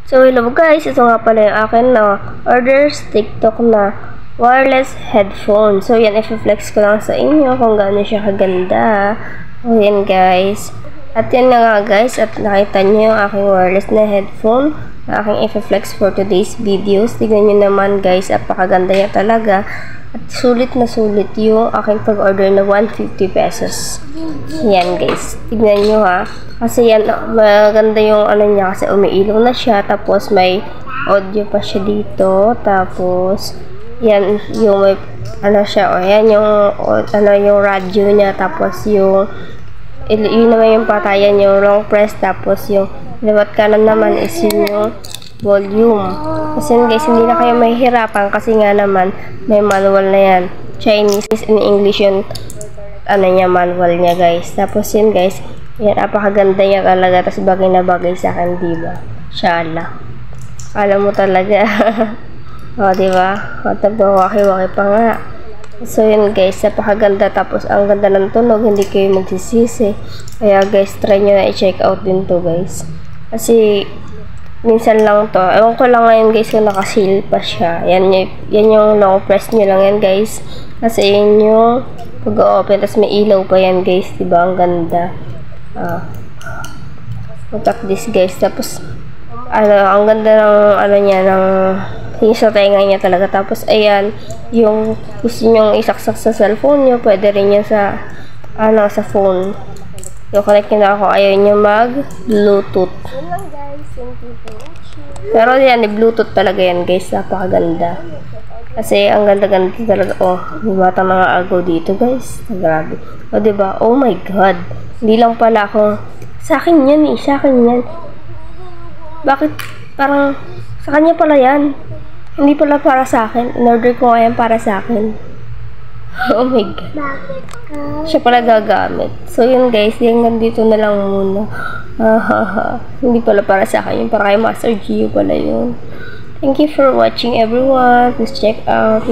So hello guys, ito nga pala yung akin na orders TikTok na wireless headphone. So yan, i-flex ko lang sa inyo kung gaano siya kaganda. O yan guys. At yan na nga guys, at nakita nyo yung aking wireless na headphone na aking i-flex for today's videos. Tignan nyo naman guys, apakaganda niya talaga. At sulit na sulit yung aking pag-order na 150 pesos. Yan guys, tignan nyo ha. Kasi yan, maganda yung ano niya kasi umiilaw na siya. Tapos may audio pa siya dito. Tapos, yan yung may, ano siya, o yan yung, ano yung radio niya. Tapos yung, yun naman yung patayan, yung long press. Tapos yung liwat kanan naman is yung volume. Kasi guys, hindi na kayo mahihirapan kasi nga naman may manual na yan. Chinese and English yung ano niya, manual niya guys. Tapos yun guys, yan, apakaganda niya talaga. Tapos bagay na bagay sa akin, diba? Shala. Alam mo talaga. O, diba? O, waki-waki pa nga. So yun guys, napakaganda. Tapos ang ganda ng tunog, hindi kayo magsisisi. Kaya guys, try nyo na i-check out din to guys. Kasi minsan lang to, ewan ko lang ngayon guys kung nakasil pa siya. Yan yung long press nyo lang yan guys. Kasi yun yung pag-open, tapos may ilaw pa yan guys, diba? Ang ganda. Look at this guys. Tapos ano, ang ganda ng ano niya, ng yung sa tenga niya talaga. Tapos ayan, yung gusto nyong isaksak sa cellphone nyo, pwede rin yan sa ano, sa phone. So connect nyo na ako, ayaw nyo mag Bluetooth. Yun lang guys, thank you for watching. Pero yan, Bluetooth talaga yan guys, napakaganda. Kasi ang ganda-ganda talaga. Oh, may batang mga agaw dito guys. Grabe. O diba? Oh my god. Hindi lang pala ako. Sa akin yan eh. Sa akin yan. Bakit? Parang sa kanya pala yan. Hindi pala para sa akin. In-order ko nga yan para sa akin. Oh my god. Siya pala gagamit. So yun guys. Hanggang dito na lang muna. Hindi pala para sa akin. Yung para kay Master Gio pala yun. Thank you for watching everyone. Please check out.